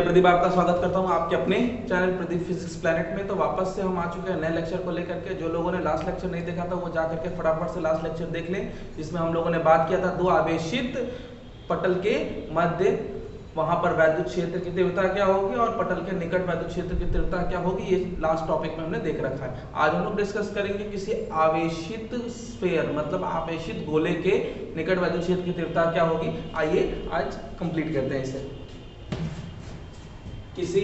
प्रदीप आपका स्वागत करता हूं आपके अपने चैनल प्रदीप फिजिक्स प्लैनेट में। तो वापस से हम आ चुके हैं नए लेक्चर को लेकर के। जो लोगों ने लास्ट लेक्चर नहीं देखा था वो जा करके फटाफट से लास्ट लेक्चर देख लें, जिसमें हम लोगों ने बात किया था दो आवेशित पटल के मध्य वहां पर वैद्युत क्षेत्र की तीव्रता क्या होगी और पटल के निकट वैद्युत क्षेत्र की तीव्रता क्या होगी। ये लास्ट टॉपिक में हमने देख रखा है। आज हम लोग डिस्कस करेंगे किसी आवेशित स्फीयर मतलब आवेशित गोले के निकट वैद्युत क्षेत्र की तीव्रता क्या होगी। आइए आज कंप्लीट करते हैं इसे। किसी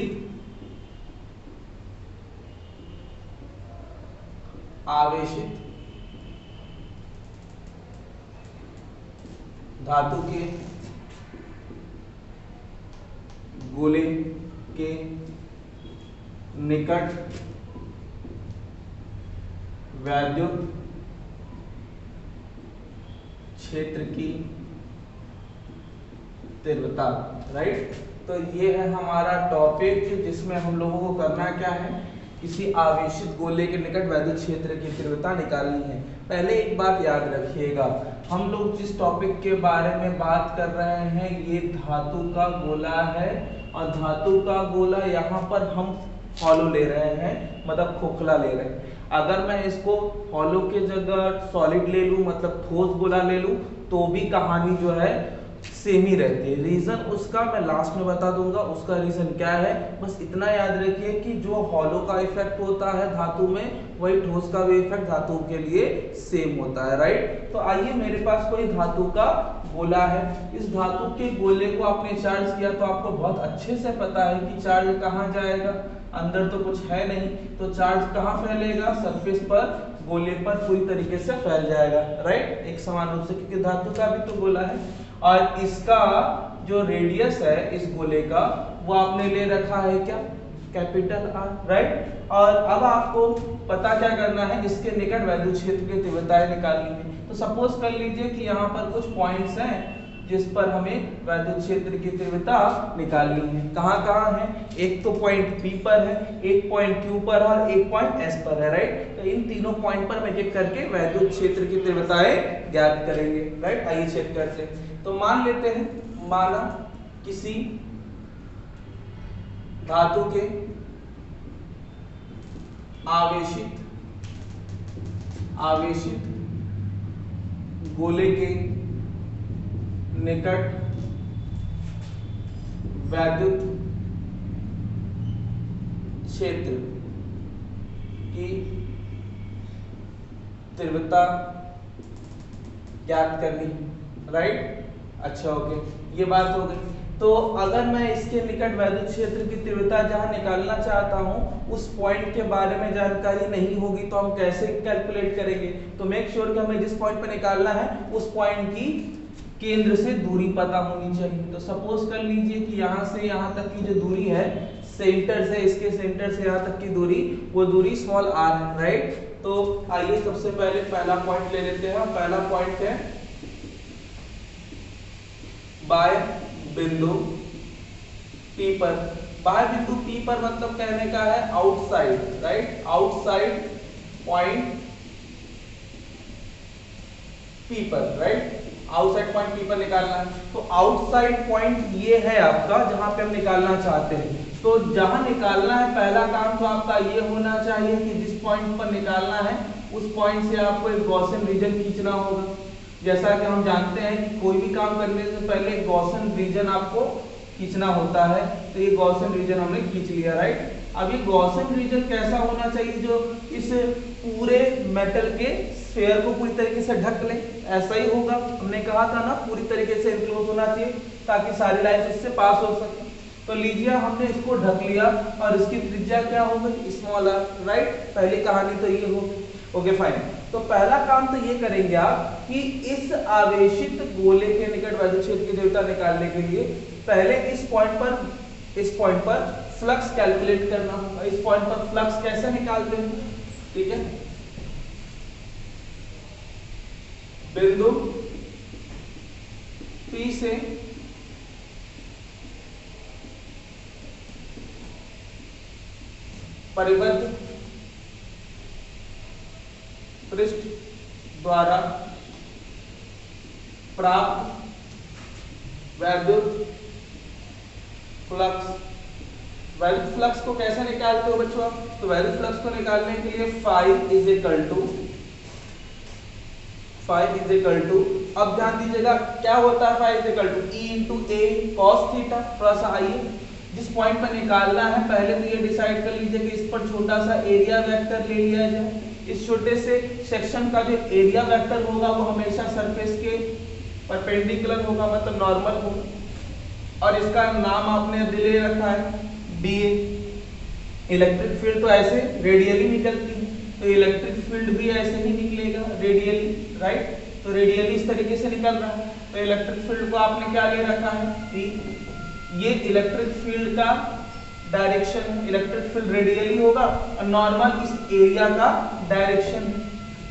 आवेशित धातु के गोले के निकट वैद्युत क्षेत्र की तीव्रता, राइट। तो ये है हमारा टॉपिक, जिसमें हम लोगों को करना क्या है, किसी आवेशित गोले के निकट वैद्युत क्षेत्र की तीव्रता निकालनी है। पहले एक बात याद रखिएगा, हम लोग जिस टॉपिक के बारे में बात कर रहे हैं ये धातु का गोला है, और धातु का गोला यहाँ पर हम हॉलो ले रहे हैं, मतलब खोखला ले रहे हैं। अगर मैं इसको हॉलो के जगह सॉलिड ले लूं, मतलब ठोस गोला ले लूं, तो भी कहानी जो है सेम ही रहती है। रीजन उसका मैं लास्ट में बता दूंगा, उसका रीजन क्या है। बस इतना याद रखिए कि जो हॉलो का इफेक्ट होता है धातु में, वही ठोस का भी इफेक्ट धातु के लिए सेम होता है, राइट। तो आइए, मेरे पास कोई धातु का गोला है। इस धातु के गोले को आपने चार्ज किया तो आपको बहुत अच्छे से पता है कि चार्ज कहाँ जाएगा, अंदर तो कुछ है नहीं, तो चार्ज कहाँ फैलेगा, सरफेस पर, गोले पर पूरी तरीके से फैल जाएगा, राइट, एक समान रूप से, क्योंकि धातु का भी तो गोला है। और इसका जो रेडियस है इस गोले का, वो आपने ले रखा है क्या, कैपिटल आर, राइट। और अब आपको पता क्या करना है, इसके निकट वैद्युत क्षेत्र की तीव्रताएं निकालनी है। तो सपोज कर लीजिए कि यहाँ पर कुछ पॉइंट्स हैं जिस पर हमें वैद्युत क्षेत्र की तीव्रता निकालनी है। कहाँ कहाँ है, एक तो पॉइंट P पर है, एक पॉइंट Q पर है और एक पॉइंट S पर है, राइट। तो इन तीनों पॉइंट पर एक एक करके वैद्युत क्षेत्र की तीव्रताएं ज्ञात करेंगे, राइट। आइए चेक करते हैं। तो मान लेते हैं, माना किसी धातु के आवेशित गोले के निकट वैद्युत क्षेत्र की तीव्रता ज्ञात करनी, राइट। अच्छा, ओके, ये बात हो गई। तो अगर मैं इसके निकट वैद्युत क्षेत्र की तीव्रता जहां निकालना चाहता हूं, उस पॉइंट के बारे में जानकारी नहीं होगी, तो हम कैसे कैलकुलेट करेंगे। तो मेक श्योर कि हमें जिस पॉइंट पर निकालना है उस पॉइंट की केंद्र से दूरी पता होनी चाहिए। तो सपोज कर लीजिए कि यहाँ से यहाँ तक की जो दूरी है, सेंटर से, इसके सेंटर से यहाँ तक की दूरी, वो दूरी स्मॉल r है, राइट। तो आइए सबसे पहले पहला पॉइंट ले लेते हैं। पहला पॉइंट है बाय बिंदु P पर। बाय बिंदु P पर मतलब कहने का है outside, right, outside point P पर, राइट, आउटसाइड पॉइंट P पर निकालना है। तो आउटसाइड पॉइंट ये है आपका, जहां पे हम निकालना चाहते हैं। तो जहां निकालना है, पहला काम तो आपका ये होना चाहिए कि जिस पॉइंट पर निकालना है उस पॉइंट से आपको एक गॉसियन रीजन खींचना होगा। जैसा कि हम जानते हैं कि कोई भी काम करने से पहले गॉसियन रीजन आपको खींचना होता है। तो ये गॉसियन रीजन हमने खींच लिया, राइट। अब ये गॉसियन रीजन कैसा होना चाहिए, जो इस पूरे मेटल के स्फीयर को पूरी तरीके से ढक ले, ऐसा ही होगा। हमने कहा था ना, पूरी तरीके से इनक्लोज होना चाहिए ताकि सारी लाइन इससे पास हो सके। तो लीजिए, हमने इसको ढक लिया और इसकी त्रिज्या क्या हो गई, स्मॉल r, राइट। पहली कहानी तो ये हो गई, ओके फाइन। तो पहला काम तो ये करेंगे आप कि इस आवेशित गोले के निकट वैद्युत क्षेत्र की तीव्रता निकालने के लिए पहले इस पॉइंट पर फ्लक्स कैलकुलेट करना होगा। इस पॉइंट पर फ्लक्स कैसे निकालते हैं, ठीक है। बिंदु P से परिबद्ध पृष्ठ द्वारा प्राप्त वैद्युत फ्लक्स वैद्युत फ्लक्स को कैसे निकालते हो बच्चों? तो वैद्युत फ्लक्स को निकालने के लिए फाई इज इक्वल टू, अब ध्यान दीजिएगा क्या होता है, phi is equal to E into A cos theta. थोड़ा सा आइए, जिस पॉइंट पर निकालना है पहले तो ये डिसाइड कर लीजिए कि इस पर छोटा सा एरिया वेक्टर ले लिया जाए। इस छोटे से सेक्शन का जो एरिया वेक्टर होगा वो हमेशा सरफेस के परपेंडिकुलर होगा, मतलब नॉर्मल होगा, और इसका नाम आपने ले रखा है डीए। इलेक्ट्रिक फील्ड तो ऐसे रेडियली निकलती है, तो इलेक्ट्रिक फील्ड भी ऐसे ही निकलेगा रेडियली, राइट? तो रेडियली इस तरीके से निकल रहा है, तो इलेक्ट्रिक फील्ड को आपने क्या ले रखा है ई। ये इलेक्ट्रिक फील्ड का डायरेक्शन, इलेक्ट्रिक फील्ड रेडियली होगा और नॉर्मल इस एरिया का डायरेक्शन।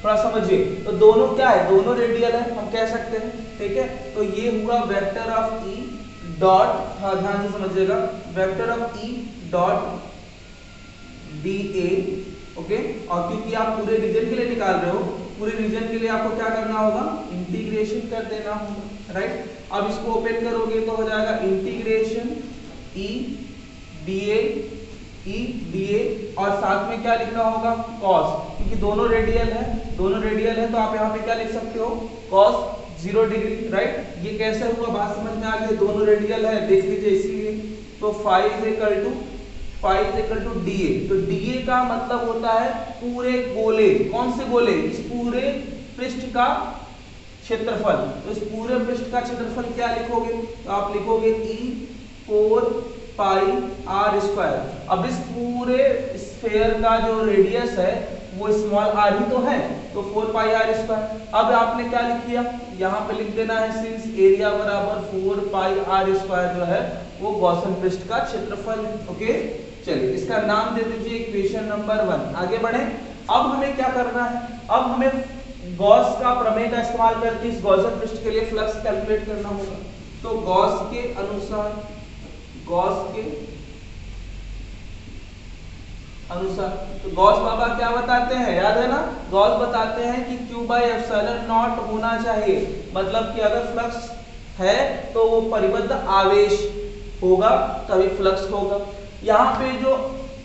थोड़ा समझिए, तो दोनों क्या है, दोनों रेडियल है हम कह सकते हैं, ठीक है? तो ये हुआ वेक्टर ऑफ ई डॉट, हाँ ध्यान से समझिएगा, vector of E dot D A, okay. और क्योंकि आप पूरे रीजन के लिए निकाल रहे हो, पूरे रीजन के लिए आपको क्या करना होगा, इंटीग्रेशन कर देना होगा, राइट? अब इसको ओपन करोगे तो हो जाएगा इंटीग्रेशन ई डी ए और साथ में क्या लिखना होगा, कॉस, क्योंकि दोनों रेडियल है, तो आप यहाँ पे क्या लिख सकते हो, कॉस 0 डिग्री, राइट? ये कैसे हुआ बात समझ में आ गई, दोनों रेडियल है, देख लीजिए इसीलिए। तो phi is equal to d A, तो डीए का मतलब होता है पूरे गोले, कौन से गोले, इस पूरे पृष्ठ का क्षेत्रफल। तो इस पूरे पृष्ठ का क्षेत्रफल क्या लिखोगे, तो आप लिखोगे ई 4 पाई आर स्क्वायर। अब इस पूरे स्फीयर का जो रेडियस है वो स्मॉल आर ही तो है, तो 4 पाई आर स्क्वायर। अब आपने क्या लिख दिया, यहाँ पे लिख देना है सिंस एरिया बराबर 4 पाई आर स्क्वायर जो है वो गॉसन पृष्ठ का क्षेत्रफल है, ओके। चलिए इसका नाम दे दीजिए इक्वेशन नंबर 1। आगे बढ़े, अब हमें क्या करना है, अब हमें गॉस का प्रमेय का इस्तेमाल करके इस गॉसन पृष्ठ के लिए फ्लक्स कैलकुलेट करना होगा। तो गॉस के अनुसार तो गॉस बाबा क्या बताते हैं, याद है ना, गॉस बताते हैं कि Q बाई एप्सिलॉन नॉट होना चाहिए, मतलब कि अगर फ्लक्स है तो वो परिबद्ध आवेश होगा तभी फ्लक्स होगा। यहाँ पे जो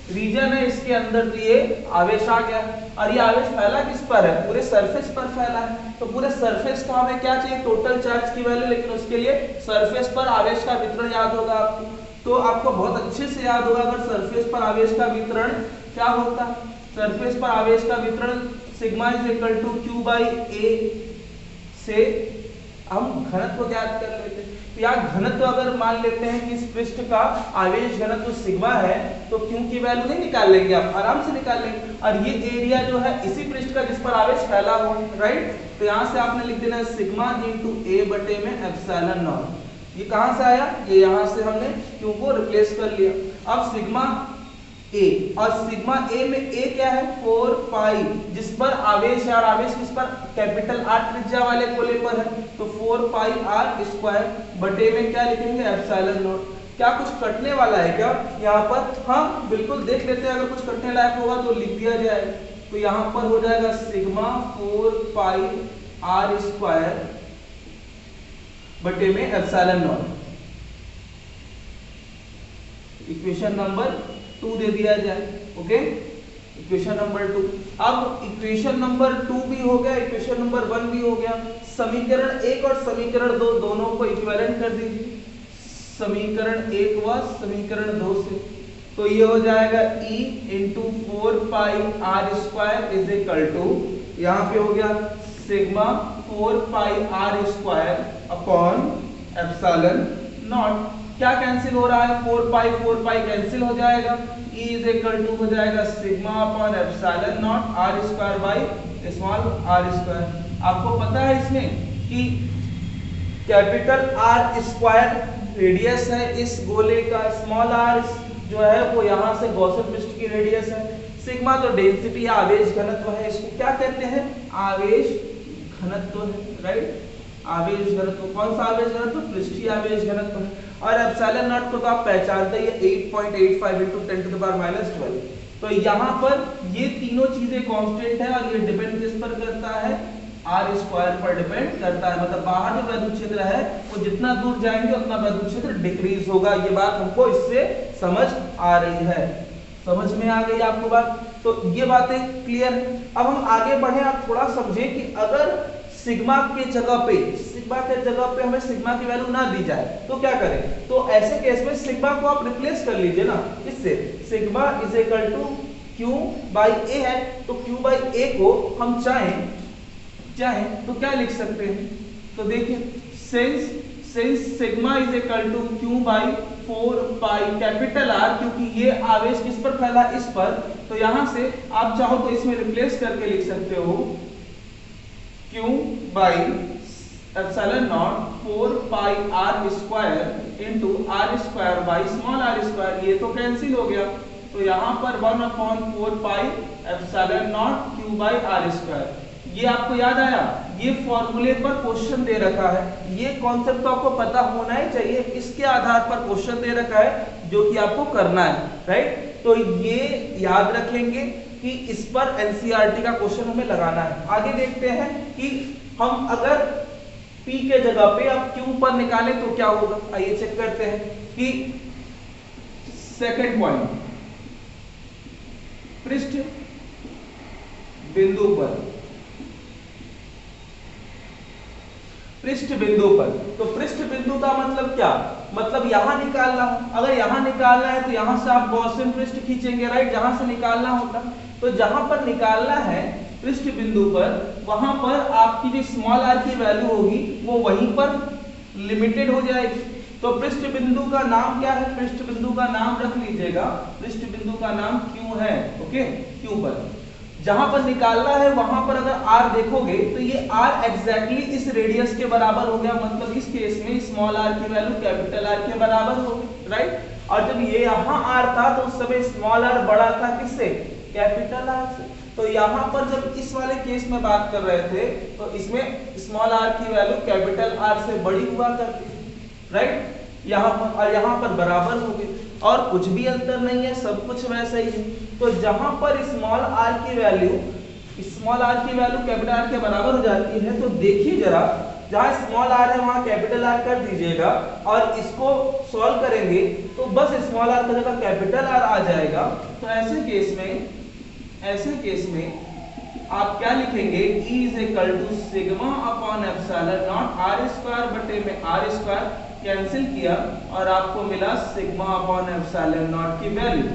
रीजन है इसके अंदर तो ये आवेश आ गया, और ये आवेश फैला किस पर है, पूरे सरफेस पर फैला है। तो पूरे सरफेस का हमें क्या चाहिए, टोटल चार्ज की वैल्यू, लेकिन उसके लिए सरफेस पर आवेश का वितरण याद होगा आपको। तो आपको बहुत अच्छे से याद होगा अगर सरफेस पर आवेश का वितरण क्या होता है, सरफेस पर आवेश का वितरण sigma is equal to Q by A से हम घनत्व ज्ञात कर लेते हैं। तो यहाँ घनत्व अगर मान लेते हैं कि इस पृष्ठ का आवेश घनत्व सिग्मा है, तो Q की वैल्यू नहीं निकाल लेंगे आप, आराम से निकाल लेंगे। और ये एरिया जो है इसी पृष्ठ का जिस पर आवेश फैला हुआ है, राइट? तो यहाँ से आपने लिख देना है सिग्मा इंटू ए बटे में एप्सिलॉन नॉट। ये कहाँ से आया, ये यहाँ से हमने Q को रिप्लेस कर लिया। अब सिग्मा ए, और सिग्मा ए में ए क्या है, 4 पाई, जिस पर आवेश है, और आवेश किस पर, कैपिटल आर त्रिज्या वाले गोले पर है, तो 4 पाई आर स्क्वायर बटे में क्या लिखेंगे, एप्सिलॉन नॉट। क्या कुछ कटने वाला है क्या यहाँ पर, हाँ बिल्कुल, देख लेते हैं, अगर कुछ कटने लायक होगा तो लिख दिया जाए। तो यहाँ पर हो जाएगा सिग्मा 4 पाई आर स्क्वायर बटे में एप्सिलॉन नॉट। इक्वेशन नंबर 2 दे दिया जाए, ओके। इक्वेशन नंबर 2, अब इक्वेशन नंबर 2 भी हो गया, इक्वेशन नंबर 1 भी हो गया। समीकरण 1 और समीकरण 2 दोनों को इक्विवेलेंट कर दीजिए, समीकरण 1 व समीकरण 2 से। तो ये हो जाएगा E into 4 pi r square is equal to, यहाँ पे हो गया sigma 4 pi r square upon epsilon not. क्या कैंसिल हो रहा है, 4 पाई कैंसिल हो जाएगा, E इज इक्वल टू हो जाएगा sigma upon epsilon not r square by small r square. आपको पता है इसमें कि कैपिटल आर स्क्वायर रेडियस है इस गोले का, स्मॉल आर जो है वो यहाँ से गॉसन पृष्ठ की रेडियस है, सिग्मा तो डेंसिटी या आवेश घनत्व है, इसको क्या कहते हैं, आवेश घनत्व है, राइट? आवेश घनत्व, कौन सा आवेश घनत्व, पृष्ठीय आवेश घनत्व है। और एप्सिलॉन नॉट को तो आप पहचानते हैं, 8.85 into 10 to the power -12। तो यहाँ पर ये तीनों चीजें कांस्टेंट है और ये डिपेंड किस पर करता है, आर स्क्वायर पर डिपेंड करता है, मतलब बाहर जो वैद्युत क्षेत्र है वो जितना दूर जाएंगे उतना वैद्युत क्षेत्र डिक्रीज होगा। ये बात हमको इससे समझ आ रही है, समझ में आ गई आपको बात? तो ये बातें क्लियर है। अब हम आगे बढ़े, आप थोड़ा समझे कि अगर सिग्मा के जगह पे हमें सिग्मा की वैल्यू ना दी जाए तो क्या करें? तो ऐसे केस में सिग्मा को आप रिप्लेस कर लीजिए ना इससे, sigma is equal to Q by A है, तो क्यू बाई ए को हम चाहें तो क्या लिख सकते हैं? तो देखिए since sigma is equal to Q by 4 pi capital R, क्योंकि ये आवेश किस पर फैला? इस पर, तो यहां से आप चाहो तो इसमें रिप्लेस करके लिख सकते हो q by epsilon naught 4 pi r square into r square by small r square, ये तो कैंसिल हो गया, तो यहाँ पर 1/4 pi epsilon naught q by r square. ये आपको याद आया? ये फॉर्मूले पर क्वेश्चन दे रखा है, ये कॉन्सेप्ट तो आपको पता होना ही चाहिए, इसके आधार पर क्वेश्चन दे रखा है जो कि आपको करना है, राइट? तो ये याद रखेंगे कि इस पर एनसीईआरटी का क्वेश्चन हमें लगाना है। आगे देखते हैं कि हम अगर P के जगह पे अब Q पर निकालें तो क्या होगा, आइए चेक करते हैं कि सेकंड पॉइंट, पृष्ठ बिंदु पर, पृष्ठ बिंदु पर, तो पृष्ठ बिंदु का मतलब क्या? मतलब यहां निकालना हो, अगर यहां निकालना है तो यहां से आप गॉसियन पृष्ठ खींचेंगे, राइट? जहां से निकालना होता, तो जहां पर निकालना है पृष्ठ बिंदु पर, वहां पर आपकी जो स्मॉल आर की वैल्यू होगी वो वहीं पर लिमिटेड हो जाएगी। तो पृष्ठ बिंदु का नाम क्या है? पृष्ठ बिंदु का नाम रख लीजिएगा, पृष्ठ बिंदु का नाम क्यू है, ओके? क्यू पर जहां पर निकालना है वहां पर अगर r देखोगे तो ये r एग्जैक्टली इस रेडियस के बराबर हो गया, मतलब इस केस में स्मॉल r की वैल्यू कैपिटल R के बराबर होगी, राइट? और जब ये यहाँ r था तो उस समय स्मॉल r बड़ा था किससे? कैपिटल R से। तो यहाँ पर जब इस वाले केस में बात कर रहे थे तो इसमें स्मॉल r की वैल्यू कैपिटल R से बड़ी हुआ करती थी, राइट? यहाँ पर बराबर हो गए और कुछ भी अंतर नहीं है, सब कुछ वैसा ही है। तो जहां पर स्मॉल r की वैल्यू कैपिटल R के बराबर हो जाती है, तो देखिए जरा, जहां स्मॉल r है वहां कैपिटल R कर दीजिएगा और इसको सॉल्व करेंगे तो बस स्मॉल r की जगह कैपिटल R आ जाएगा। तो ऐसे केस में आप क्या लिखेंगे? E is equal to sigma upon epsilon naught r square बटे में r स्क्वायर, कैंसिल किया और आपको मिला सिग्मा अपॉन एप्सिलॉन नॉट की वैल्यू।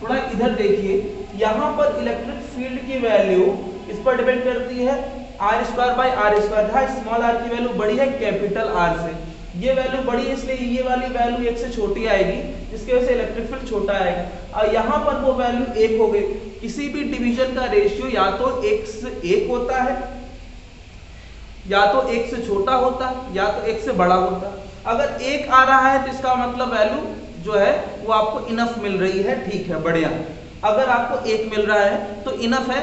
थोड़ा इधर देखिए, यहाँ पर इलेक्ट्रिक फील्ड की वैल्यू इस पर डिपेंड करती है r square by r square, जहाँ स्मॉल r की वैल्यू बड़ी है कैपिटल R से, ये वैल्यू बड़ी है इसलिए ये वाली वैल्यू 1 से छोटी आएगी, जिसकी वजह से इलेक्ट्रिक फील्ड छोटा आएगा। और यहाँ पर वो वैल्यू 1 हो गई। किसी भी डिवीजन का रेशियो या तो 1 से 1 होता है, या तो 1 से छोटा होता है, या तो 1 से बड़ा होता है। अगर 1 आ रहा है तो इसका मतलब वैल्यू जो है वो आपको इनफ मिल रही है, ठीक है, बढ़िया। अगर आपको 1 मिल रहा है तो इनफ है,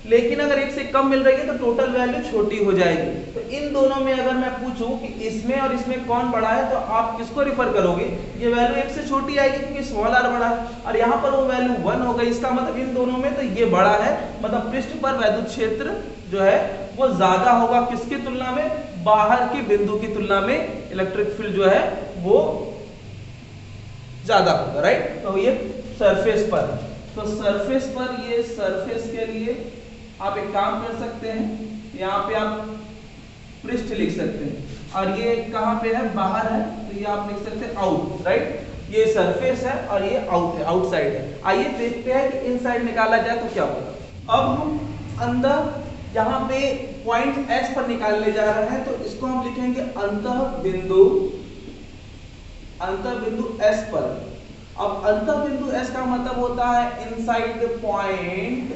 लेकिन अगर 1 से कम मिल रही है तो टोटल वैल्यू छोटी हो जाएगी। तो इन दोनों में अगर मैं पूछूं कि इसमें और इसमें कौन बड़ा है तो आप किसको रिफर करोगे? ये वैल्यू 1 से छोटी आएगी क्योंकि स्मॉल r बड़ा है, और यहाँ पर वो वैल्यू 1 हो गई, इसका मतलब इन दोनों में तो ये बड़ा है, मतलब पृष्ठ पर वैद्युत क्षेत्र जो है वो ज्यादा होगा किसकी तुलना में? बाहर के बिंदु की तुलना में इलेक्ट्रिक फील्ड जो है वो ज्यादा होगा, राइट? तो ये सरफेस पर, तो सरफेस पर, ये सरफेस के लिए आप एक काम कर सकते हैं, यहाँ पे आप पृष्ठ लिख सकते हैं, और ये कहाँ पे है? बाहर है, तो ये आप लिख सकते हैं आउट, राइट? ये सरफेस है और ये आउट है, आउटसाइड है। आइए देखते हैं कि इनसाइड निकाला जाए तो क्या होगा। अब हम अंदर यहाँ पे पॉइंट S पर निकालने जा रहे हैं, तो इसको हम लिखेंगे अंतः बिंदु S पर। अब अंतः बिंदु S का मतलब होता है inside the point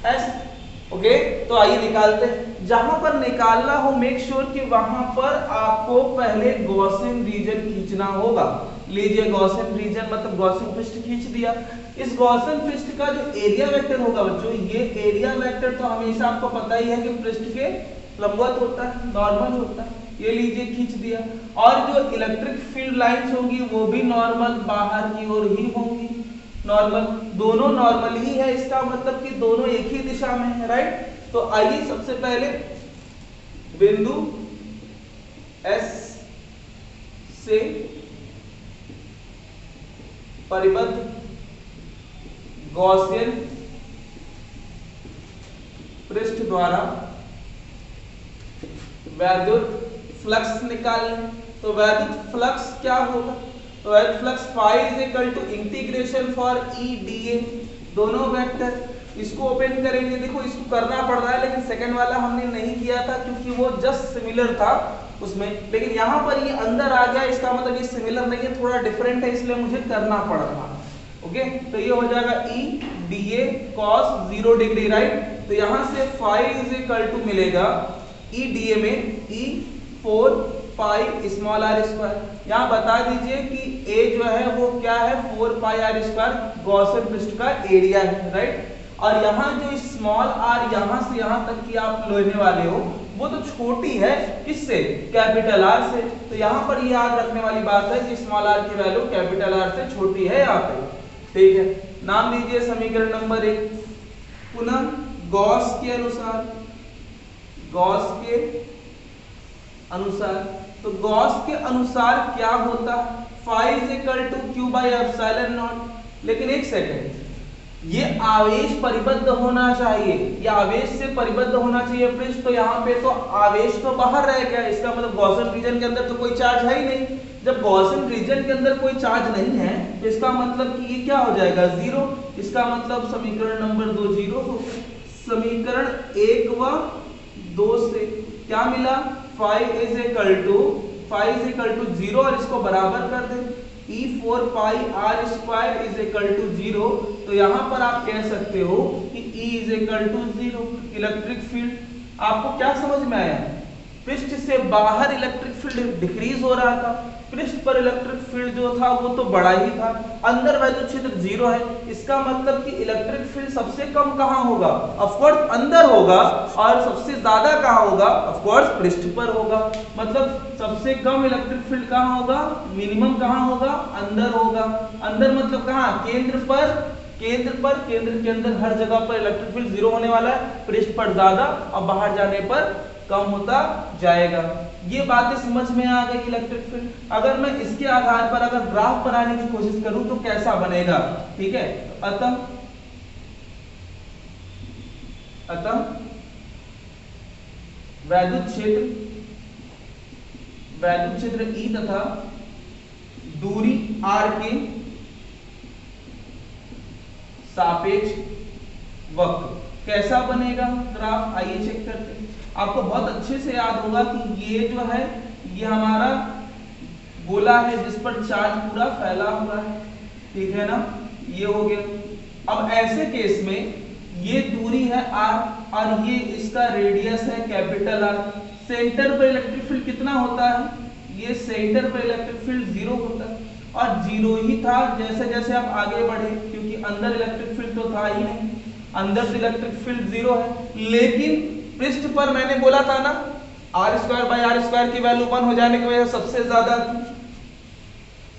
S, okay? तो आइए निकालते हैं। जहां पर निकालना हो मेक श्योर कि वहां पर आपको पहले गॉसियन रीजन खींचना होगा। लीजिए गॉसियन रीजन मतलब गॉसियन पृष्ठ खींच दिया। इस गॉसियन पृष्ठ का जो एरिया वेक्टर होगा बच्चों, ये एरिया वेक्टर तो हमेशा आपको पता ही है कि पृष्ठ के लंबवत होता है, नॉर्मल होता है। ये लीजिए खींच दिया, और जो इलेक्ट्रिक फील्ड लाइंस होंगी वो भी नॉर्मल बाहर की ओर ही होंगी, नॉर्मल, दोनों नॉर्मल ही है, इसका मतलब कि दोनों एक ही दिशा में है, राइट। तो आइए सबसे पहले बिंदु S से परिबद्ध गॉसियन पृष्ठ द्वारा वैद्युत फ्लक्स निकालें। तो वैद्युत फ्लक्स क्या होगा, तो वैद्युत flux phi is equal to integration for E dA, दोनों वेक्टर। इसको ओपन करेंगे, देखो इसको करना पड़ रहा है लेकिन सेकंड वाला हमने नहीं किया था क्योंकि वो जस्ट सिमिलर था उसमें, लेकिन यहाँ पर ये अंदर आ गया, इसका मतलब ये सिमिलर नहीं है, थोड़ा डिफरेंट है, इसलिए मुझे करना पड़ रहा है। ओके, तो ये हो जाएगा E dA cos 0 degree, right. तो यहाँ से phi इज इक्वल टू मिलेगा E dA में E 4 pi small r square. यहाँ बता दीजिए कि A जो है वो क्या है, 4 पाई r स्क्वायर गॉसियन पृष्ठ का एरिया है, राइट। और यहाँ जो स्मॉल r यहाँ से यहाँ तक की आप लेने वाले हो वो तो छोटी है, किससे, कैपिटल R से। तो यहाँ पर याद रखने वाली बात है कि स्मॉल r की वैल्यू कैपिटल R से छोटी है यहाँ पे, ठीक है। नाम लीजिए समीकरण नंबर 1। पुनः गॉस के अनुसार, गॉस के अनुसार, तो गॉस के अनुसार क्या होता है, phi is equal to q by epsilon naught. लेकिन एक सेकंड, ये आवेश परिबद्ध होना चाहिए, ये आवेश से परिबद्ध होना चाहिए पृष्ठ, तो यहाँ पे तो आवेश तो बाहर रह गया, इसका मतलब गॉसियन रीजन के अंदर तो कोई चार्ज है ही नहीं। जब गॉसियन रीजन के अंदर कोई चार्ज नहीं है तो इसका मतलब कि ये क्या हो जाएगा, जीरो। इसका मतलब समीकरण नंबर 2 जीरो हो। समीकरण 1 व 2 से क्या मिला, phi इज इक्वल टू 0 और इसको बराबर कर दें, E 4 pi r square is equal to 0। तो यहाँ पर आप कह सकते हो कि E is equal to 0। Electric field आपको क्या समझ में आया, पृष्ठ से बाहर इलेक्ट्रिक फील्ड डिक्रीज हो रहा था, पृष्ठ पर इलेक्ट्रिक फील्ड जो था वो तो बड़ा ही था, अंदर वैद्युत क्षेत्र 0 है। इसका मतलब कि इलेक्ट्रिक फील्ड सबसे कम कहाँ होगा, ऑफ कोर्स अंदर होगा, और सबसे ज्यादा कहाँ होगा, ऑफ कोर्स पृष्ठ पर होगा। मतलब सबसे कम इलेक्ट्रिक फील्ड कहाँ होगा, मिनिमम कहाँ होगा, अंदर होगा। अंदर मतलब कहाँ, केंद्र पर, केंद्र के अंदर हर जगह पर इलेक्ट्रिक फील्ड 0 होने वाला है, पृष्ठ पर ज्यादा और बाहर जाने पर कम होता जाएगा। ये बातें समझ में आ गई इलेक्ट्रिक फील्ड। अगर मैं इसके आधार पर अगर ग्राफ बनाने की कोशिश करूं तो कैसा बनेगा, ठीक है। अतः वैद्युत क्षेत्र E तथा दूरी r के सापेक्ष वक्र कैसा बनेगा ग्राफ, आइए चेक करते हैं। आपको बहुत अच्छे से याद होगा कि ये जो है ये हमारा गोला है जिस पर चार्ज पूरा फैला हुआ है, ठीक है ना, ये हो गया। अब ऐसे केस में ये दूरी है r और ये इसका रेडियस है कैपिटल R। सेंटर पर इलेक्ट्रिक फील्ड कितना होता है, ये सेंटर पर इलेक्ट्रिक फील्ड 0 होता है, और 0 ही था जैसे जैसे आप आगे बढ़े, क्योंकि अंदर इलेक्ट्रिक फील्ड तो था ही नहीं, अंदर से इलेक्ट्रिक फील्ड 0 है। लेकिन पृष्ठ पर मैंने बोला था ना, r square by r square की वैल्यू 1 हो जाने की वजह से सबसे ज्यादा थी,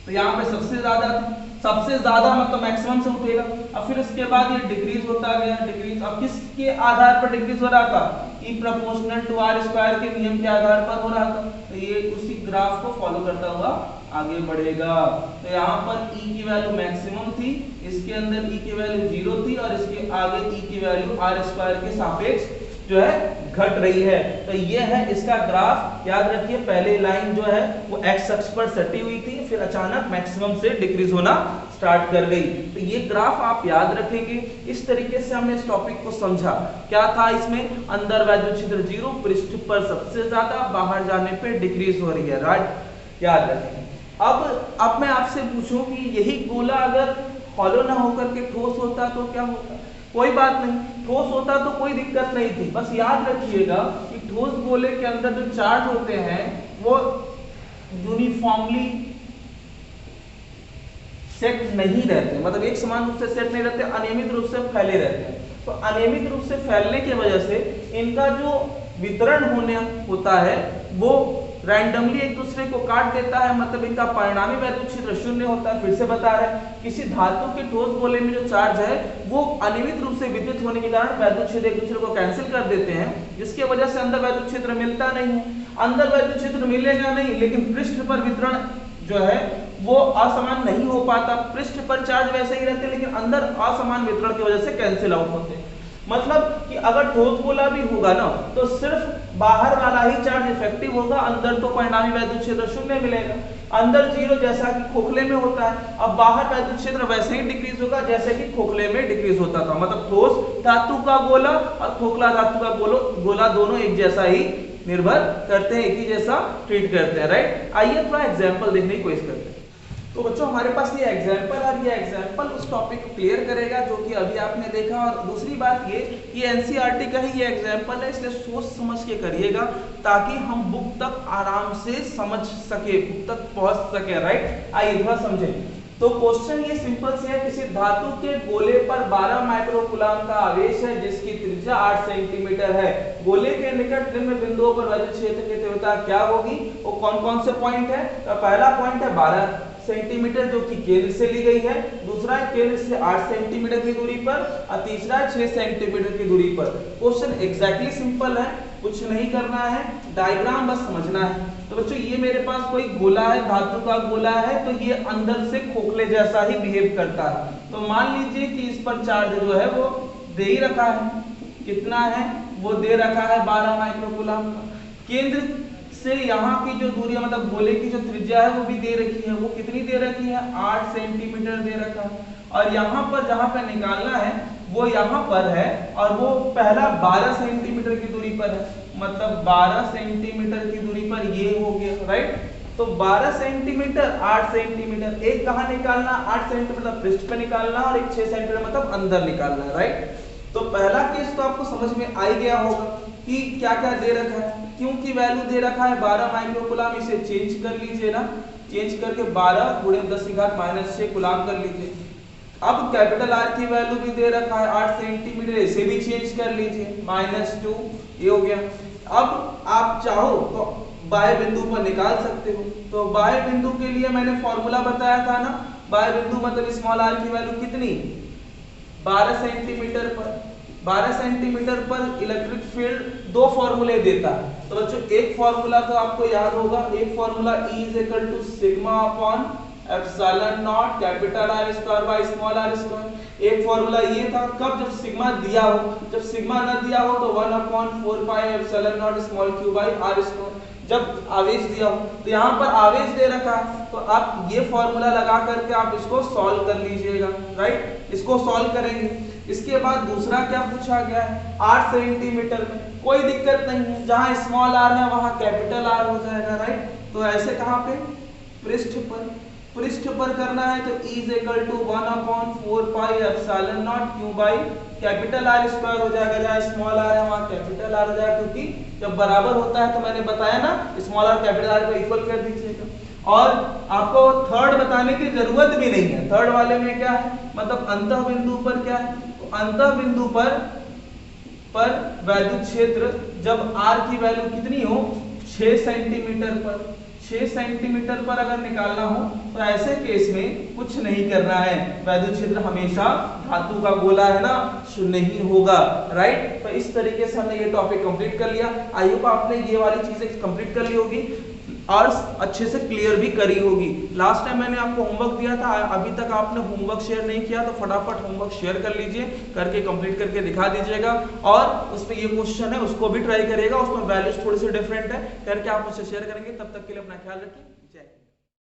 तो यहाँ पे सबसे ज्यादा थी, सबसे ज्यादा मतलब मैक्सिमम से उठेगा। अब फिर उसके बाद ये डिक्रीज होता गया, डिक्रीज। अब किसके आधार पर डिक्रीज हो रहा था, E proportional to r square के नियम के आधार पर हो रहा था। तो ये उसी ग्राफ को फॉलो करता हुआ आगे बढ़ेगा। तो यहाँ पर E की वैल्यू मैक्सिमम थी, इसके अंदर E की वैल्यू 0 थी, और इसके आगे E की वैल्यू r स्क्वायर के सापेक्ष जो है घट रही है। तो ये है इसका ग्राफ। याद रखिए पहले लाइन जो है वो x अक्ष पर सटी हुई थी, फिर अचानक मैक्सिमम से डिक्रीज होना स्टार्ट कर गई। तो ये ग्राफ आप याद रखेंगे। इस तरीके से हमने इस टॉपिक को समझा। क्या था इसमें, अंदर वैद्युत क्षेत्र 0, पृष्ठ पर सबसे ज्यादा, बाहर जाने पे डिक्रीज हो रही है, राइट, याद रखेंगे। अब मैं आपसे पूछूं कि यही गोला अगर हॉलो ना होकर के ठोस होता तो क्या होता, कोई बात नहीं, ठोस होता तो कोई दिक्कत नहीं थी। बस याद रखिएगा कि ठोस गोले के अंदर जो चार्ज होते हैं वो यूनिफॉर्मली सेट नहीं रहते, मतलब एक समान रूप से सेट नहीं रहते, अनियमित रूप से फैले रहते हैं। तो अनियमित रूप से फैलने की वजह से इनका जो वितरण होने होता है वो रैंडमली एक दूसरे को काट देता है, मतलब इनका परिणामी वैद्युत क्षेत्र शून्य होता है। फिर से बता रहे हैं, किसी धातु के ठोस गोले में जो चार्ज है वो अनियमित रूप से विद्युत होने के कारण वैद्युत क्षेत्र एक दूसरे को कैंसिल कर देते हैं, जिसकी वजह से अंदर वैद्युत क्षेत्र मिलता नहीं है। अंदर वैद्युत क्षेत्र मिलेगा नहीं, लेकिन पृष्ठ पर वितरण जो है वो असमान नहीं हो पाता। पृष्ठ पर चार्ज वैसे ही रहते हैं, लेकिन अंदर असमान वितरण की वजह से कैंसिल आउट होते हैं। मतलब कि अगर ठोस गोला भी होगा ना तो सिर्फ बाहर वाला ही चार्ज इफेक्टिव होगा, अंदर तो परिणामी वैद्युत क्षेत्र शून्य मिलेगा। अंदर 0 जैसा कि खोखले में होता है, अब बाहर वैद्युत क्षेत्र वैसे ही डिक्रीज होगा जैसे कि खोखले में डिक्रीज होता था। मतलब ठोस धातु का गोला और खोखला धातु का गोला दोनों एक जैसा ही निर्भर करते हैं, एक ही जैसा ट्रीट करते हैं, राइट। आइए थोड़ा एग्जाम्पल देखने की कोशिश करते हैं। तो बच्चों हमारे पास ये एग्जाम्पल और ये एग्जाम्पल उस टॉपिक को क्लियर करेगा जो कि अभी आपने देखा। और दूसरी बात ये एनसीईआरटी का ही ये एग्जाम्पल है, इसलिए सोच समझ के करिएगा ताकि हम बुक तक आराम से समझ सके, बुक तक पहुंच सके, राइट। आइए थोड़ा समझें। तो क्वेश्चन ये सिंपल से है, किसी धातु के गोले पर 12 माइक्रोकूलम का आवेश है जिसकी त्रिज्या 8 सेंटीमीटर है। गोले के निकट निम्न बिंदुओं पर वैद्युत क्षेत्र की तीव्रता क्या होगी? वो कौन कौन से पॉइंट है? तो पहला पॉइंट है 12 सेंटीमीटर जो कि केंद्र से ली गई है, दूसरा केंद्र से 8 सेंटीमीटर की दूरी पर और तीसरा 6 सेंटीमीटर की दूरी पर। क्वेश्चन एग्जैक्टली सिंपल है, कुछ नहीं करना है, डायग्राम बस समझना है। तो बच्चों ये मेरे पास कोई गोला है, धातु का गोला है, तो ये अंदर से खोखले जैसा ही बिहेव करता है। तो मान लीजिए कि इस पर चार्ज जो है वो दे ही रखा है, कितना है वो दे रखा है 12 माइक्रोकूलम। केंद्र से यहाँ की जो दूरी है मतलब गोले की जो त्रिज्या है वो भी दे रखी है, वो कितनी दे रखी है? 8 सेंटीमीटर दे रखा है। और यहाँ पर जहाँ पे निकालना है वो यहाँ पर है और वो पहला 12 सेंटीमीटर की दूरी पर है, मतलब 12 सेंटीमीटर की दूरी पर ये हो गया, राइट। तो 12 सेंटीमीटर 8 सेंटीमीटर, एक कहाँ निकालना? 8 सेंटीमीटर पृष्ठ पे निकालना और एक 6 सेंटीमीटर मतलब अंदर निकालना है, राइट। तो पहला केस तो आपको समझ में आ गया होगा कि क्या क्या दे रखा है, क्योंकि वैल्यू दे रखा है 12 माइक्रोकूलम, इसे चेंज कर लीजिए ना, चेंज करके 12 × 10⁻⁻6 कूलम कर लीजिए। अब कैपिटल आर की वैल्यू भी दे रखा है 8 सेंटीमीटर, इसे भी चेंज कर लीजिए -2, ये हो गया। अब आप चाहो तो बाह्य बिंदु पर निकाल सकते हो। तो बाह्य बिंदु के लिए मैंने फॉर्मूला बताया था ना, बाह्य बिंदु मतलब स्मॉल आर की वैल्यू कितनी? 12 सेंटीमीटर पर। 12 सेंटीमीटर पर इलेक्ट्रिक फील्ड 2 फॉर्मूले देता है। तो बच्चों एक फॉर्मूला तो आपको याद होगा, एक formula E = σ/ε0 capital R square by small r square. एक फॉर्मूला ये था कब? जब सिग्मा दिया हो, जब सिग्मा न दिया हो तो 1/4πε0 small q by r square. जब आवेश दिया हो तो यहाँ पर आवेश दे रखा है, तो आप ये फॉर्मूला लगा करके आप इसको सॉल्व कर लीजिएगा, राइट। इसको सॉल्व करेंगे। इसके बाद दूसरा क्या पूछा गया है? 8 सेंटीमीटर में, कोई दिक्कत नहीं है, जहाँ स्मॉल r है वहाँ कैपिटल R हो जाएगा, राइट। तो ऐसे कहाँ पे? पृष्ठ पर। पृष्ठ पर करना है तो E = 1/4πε0 q by capital R square हो जाएगा, जहाँ स्मॉल r है वहाँ कैपिटल R हो जाएगा, क्योंकि जब बराबर होता है तो मैंने बताया ना स्मॉल r कैपिटल R को इक्वल कर दीजिएगा। और आपको थर्ड बताने की जरूरत भी नहीं है। थर्ड वाले में क्या है? मतलब अंतः बिंदु पर क्या है? तो अंतः बिंदु पर वैद्युत क्षेत्र जब r की वैल्यू कितनी हो? 6 सेंटीमीटर पर। 6 सेंटीमीटर पर अगर निकालना हो तो ऐसे केस में कुछ नहीं करना है, वैद्युत क्षेत्र हमेशा धातु का गोला है ना, शून्य ही होगा, राइट। तो इस तरीके से हमने ये टॉपिक कंप्लीट कर लिया। आई होप आपने ये वाली चीजें कंप्लीट कर ली होगी और अच्छे से क्लियर भी करी होगी। लास्ट टाइम मैंने आपको होमवर्क दिया था, अभी तक आपने होमवर्क शेयर नहीं किया तो फटाफट होमवर्क शेयर कर लीजिए, करके कंप्लीट करके दिखा दीजिएगा। और उसमें ये क्वेश्चन है उसको भी ट्राई करिएगा, उसमें वैल्यूज थोड़ी सी डिफरेंट है, करके आप मुझसे शेयर करेंगे। तब तक के लिए अपना ख्याल रखिए, जय हिंद।